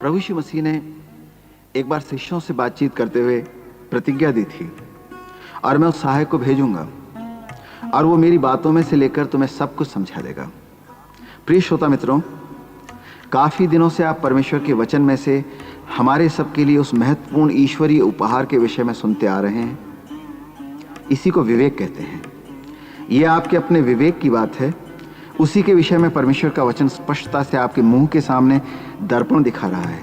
प्रभु यीशु मसीह ने एक बार शिष्यों से बातचीत करते हुए प्रतिज्ञा दी थी, और मैं उस सहायक को भेजूंगा और वो मेरी बातों में से लेकर तुम्हें सब कुछ समझा देगा। प्रिय श्रोता मित्रों, काफ़ी दिनों से आप परमेश्वर के वचन में से हमारे सबके लिए उस महत्वपूर्ण ईश्वरीय उपहार के विषय में सुनते आ रहे हैं। इसी को विवेक कहते हैं। ये आपके अपने विवेक की बात है। उसी के विषय में परमेश्वर का वचन स्पष्टता से आपके मुंह के सामने दर्पण दिखा रहा है,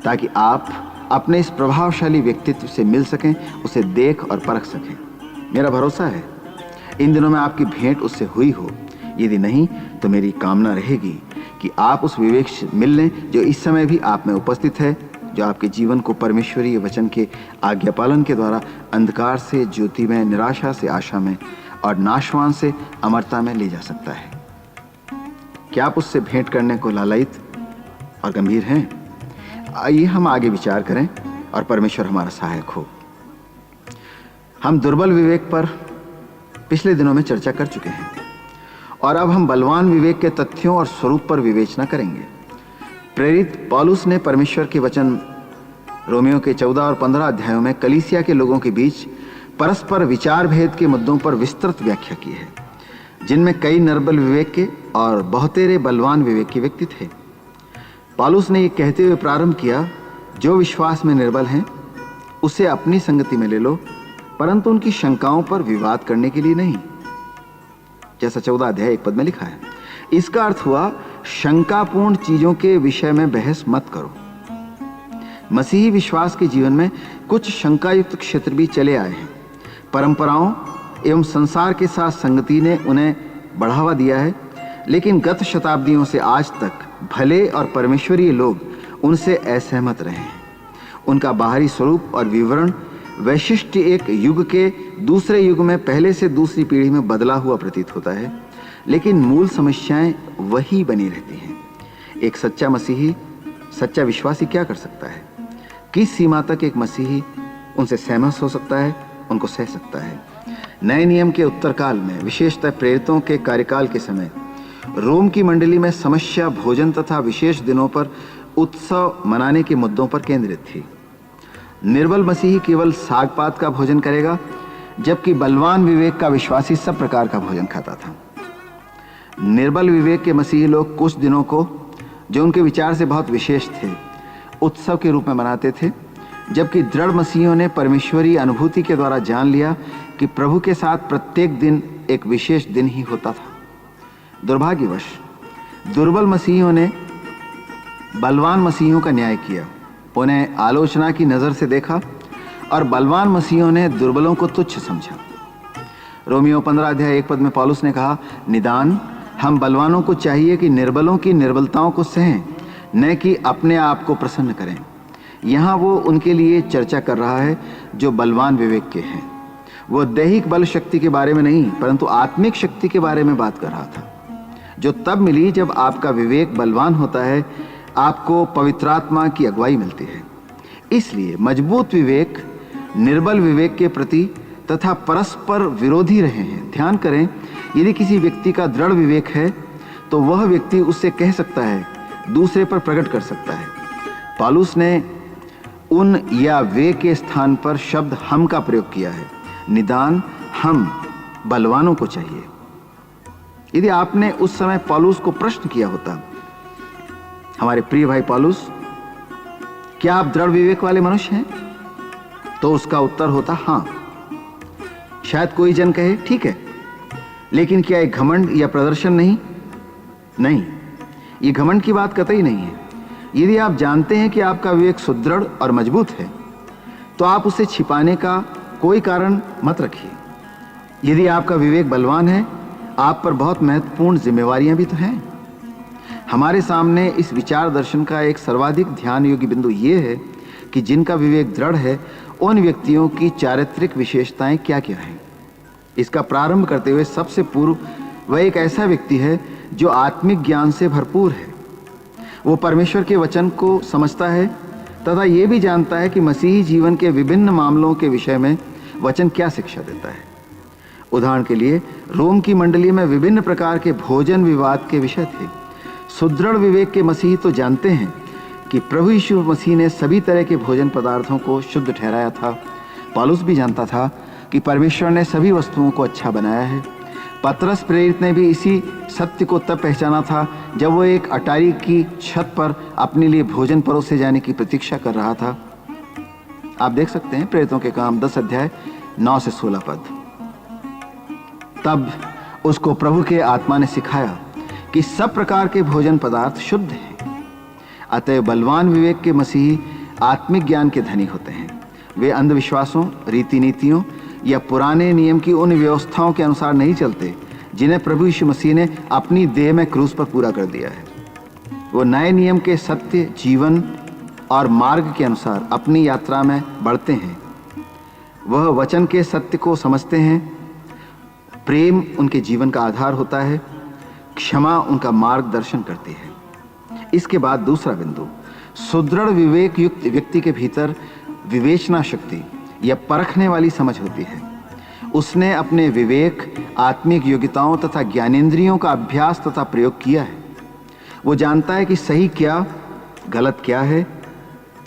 ताकि आप अपने इस प्रभावशाली व्यक्तित्व से मिल सकें, उसे देख और परख सकें। मेरा भरोसा है इन दिनों में आपकी भेंट उससे हुई हो। यदि नहीं तो मेरी कामना रहेगी कि आप उस विवेक से मिल लें जो इस समय भी आप में उपस्थित है, जो आपके जीवन को परमेश्वरीय वचन के आज्ञा पालन के द्वारा अंधकार से ज्योति में, निराशा से आशा में और नाशवान से अमरता में ले जा सकता है। क्या आप उससे भेंट करने को लालायित और गंभीर हैं? आइए हम आगे विचार करें और परमेश्वर हमारा सहायक हो। हम दुर्बल विवेक पर पिछले दिनों में चर्चा कर चुके हैं और अब हम बलवान विवेक के तथ्यों और स्वरूप पर विवेचना करेंगे। प्रेरित पौलुस ने परमेश्वर के वचन रोमियो के 14 और 15 अध्यायों में कलीसिया के लोगों के बीच परस्पर विचार भेद के मुद्दों पर विस्तृत व्याख्या की है, जिनमें कई निर्बल विवेक के और बहुतेरे बलवान विवेक के व्यक्ति थे। पौलुस ने ये कहते हुए प्रारंभ किया, जो विश्वास में निर्बल हैं उसे अपनी संगति में ले लो, परंतु उनकी शंकाओं पर विवाद करने के लिए नहीं, जैसा 14 अध्याय 1 पद में लिखा है। इसका अर्थ हुआ, शंकापूर्ण चीजों के विषय में बहस मत करो। मसीही विश्वास के जीवन में कुछ शंकायुक्त क्षेत्र भी चले आए हैं। परंपराओं एवं संसार के साथ संगति ने उन्हें बढ़ावा दिया है, लेकिन गत शताब्दियों से आज तक भले और परमेश्वरीय लोग उनसे असहमत रहे हैं। उनका बाहरी स्वरूप और विवरण वैशिष्ट्य एक युग के दूसरे युग में पहले से दूसरी पीढ़ी में बदला हुआ प्रतीत होता है, लेकिन मूल समस्याएं वही बनी रहती हैं। एक सच्चा मसीही, सच्चा विश्वासी क्या कर सकता है? किस सीमा तक एक मसीही उनसे सहमत हो सकता है, उनको सह सकता है? नए नियम के उत्तरकाल में, विशेषतः प्रेरितों के कार्यकाल के समय, रोम की मंडली में समस्या भोजन तथा विशेष दिनों पर उत्सव मनाने के मुद्दों पर केंद्रित थी। निर्बल मसीही केवल साग पात का भोजन करेगा, जबकि बलवान विवेक का विश्वासी सब प्रकार का भोजन खाता था। निर्बल विवेक के मसीही लोग कुछ दिनों को, जो उनके विचार से बहुत विशेष थे, उत्सव के रूप में मनाते थे, जबकि दृढ़ मसीहियों ने परमेश्वरी अनुभूति के द्वारा जान लिया कि प्रभु के साथ प्रत्येक दिन एक विशेष दिन ही होता था। दुर्भाग्यवश दुर्बल मसीहियों ने बलवान मसीहियों का न्याय किया, उन्हें आलोचना की नज़र से देखा, और बलवान मसीहियों ने दुर्बलों को तुच्छ समझा। रोमियो 15 अध्याय 1 पद में पौलुस ने कहा, निदान हम बलवानों को चाहिए कि निर्बलों की निर्बलताओं को सहें, न कि अपने आप को प्रसन्न करें। यहाँ वो उनके लिए चर्चा कर रहा है जो बलवान विवेक के हैं। वो दैहिक बल शक्ति के बारे में नहीं, परंतु आत्मिक शक्ति के बारे में बात कर रहा था, जो तब मिली जब आपका विवेक बलवान होता है, आपको पवित्रात्मा की अगुवाई मिलती है। इसलिए मजबूत विवेक निर्बल विवेक के प्रति तथा परस्पर विरोधी रहे हैं। ध्यान करें, यदि किसी व्यक्ति का दृढ़ विवेक है तो वह व्यक्ति उससे कह सकता है, दूसरे पर प्रकट कर सकता है। पौलुस ने उन या वे के स्थान पर शब्द हम का प्रयोग किया है। निदान हम बलवानों को चाहिए। यदि आपने उस समय पौलुस को प्रश्न किया होता, हमारे प्रिय भाई पौलुस, क्या आप दृढ़ विवेक वाले मनुष्य हैं, तो उसका उत्तर होता हाँ। शायद कोई जन कहे ठीक है, लेकिन क्या एक घमंड या प्रदर्शन नहीं? नहीं, ये घमंड की बात कतई नहीं है। यदि आप जानते हैं कि आपका विवेक सुदृढ़ और मजबूत है, तो आप उसे छिपाने का कोई कारण मत रखिए। यदि आपका विवेक बलवान है, आप पर बहुत महत्वपूर्ण जिम्मेवारियां भी तो हैं। हमारे सामने इस विचार दर्शन का एक सर्वाधिक ध्यान योग्य बिंदु ये है कि जिनका विवेक दृढ़ है, उन व्यक्तियों की चारित्रिक विशेषताएं क्या क्या हैं। इसका प्रारंभ करते हुए सबसे पूर्व वह एक ऐसा व्यक्ति है जो आत्मिक ज्ञान से भरपूर है। वो परमेश्वर के वचन को समझता है तथा ये भी जानता है कि मसीही जीवन के विभिन्न मामलों के विषय में वचन क्या शिक्षा देता है। उदाहरण के लिए, रोम की मंडली में विभिन्न प्रकार के भोजन विवाद के विषय थे। सुदृढ़ विवेक के मसीही तो जानते हैं कि प्रभु यीशु मसीह ने सभी तरह के भोजन पदार्थों को शुद्ध ठहराया था। पौलुस भी जानता था कि परमेश्वर ने सभी वस्तुओं को अच्छा बनाया है। पतरस प्रेरित ने भी इसी सत्य को तब पहचाना था जब वो एक अटारी की छत पर अपने लिए भोजन परोसे जाने की प्रतीक्षा कर रहा था। आप देख सकते हैं प्रेरितों के काम 10 अध्याय 9 से 16 पद। तब उसको प्रभु के आत्मा ने सिखाया कि सब प्रकार के भोजन पदार्थ शुद्ध हैं। अतः बलवान विवेक के मसीही आत्मिक ज्ञान के धनी होते हैं। वे अंधविश्वासों, रीति नीतियों या पुराने नियम की उन व्यवस्थाओं के अनुसार नहीं चलते जिन्हें प्रभु यीशु मसीह ने अपनी देह में क्रूस पर पूरा कर दिया है। वो नए नियम के सत्य, जीवन और मार्ग के अनुसार अपनी यात्रा में बढ़ते हैं। वह वचन के सत्य को समझते हैं। प्रेम उनके जीवन का आधार होता है। क्षमा उनका मार्गदर्शन करती है। इसके बाद दूसरा बिंदु, सुदृढ़ विवेक युक्त व्यक्ति के भीतर विवेचना शक्ति या परखने वाली समझ होती है। उसने अपने विवेक, आत्मिक योग्यताओं तथा ज्ञानेंद्रियों का अभ्यास तथा प्रयोग किया है। वो जानता है कि सही क्या, गलत क्या है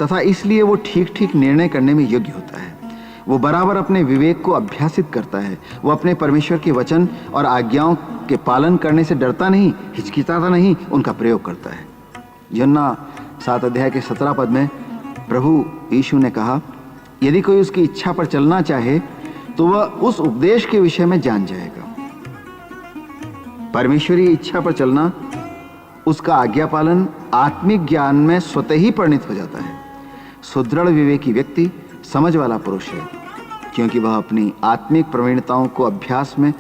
तथा इसलिए वो ठीक निर्णय करने में योग्य होता है। वो बराबर अपने विवेक को अभ्यासित करता है। वो अपने परमेश्वर के वचन और आज्ञाओं के पालन करने से डरता नहीं, हिचकिचाता नहीं, उनका प्रयोग करता है। यूहन्ना 7 अध्याय के 17 पद में प्रभु यीशु ने कहा, यदि कोई उसकी इच्छा पर चलना चाहे तो वह उस उपदेश के विषय में जान जाएगा। परमेश्वरी इच्छा पर चलना, उसका आज्ञा पालन आत्मिक ज्ञान में स्वतः ही परिणित हो जाता है। सुदृढ़ विवेकी व्यक्ति समझ वाला पुरुष है, क्योंकि वह अपनी आत्मिक प्रवीणताओं को अभ्यास में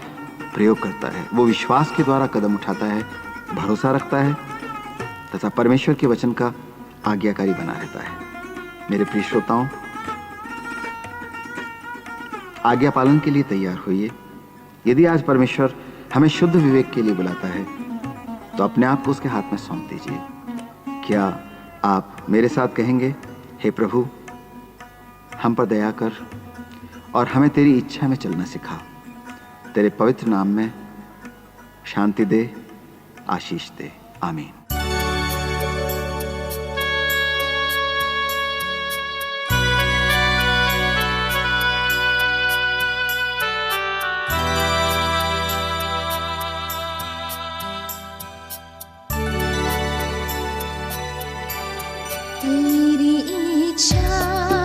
प्रयोग करता है। वो विश्वास के द्वारा कदम उठाता है, भरोसा रखता है तथा परमेश्वर के वचन का आज्ञाकारी बना रहता है। मेरे प्रिय श्रोताओं, आज्ञा पालन के लिए तैयार होइए। यदि आज परमेश्वर हमें शुद्ध विवेक के लिए बुलाता है तो अपने आप को उसके हाथ में सौंप दीजिए। क्या आप मेरे साथ कहेंगे, हे प्रभु, हम पर दया कर और हमें तेरी इच्छा में चलना सिखा। तेरे पवित्र नाम में शांति दे, आशीष दे। आमीन। तेरी इच्छा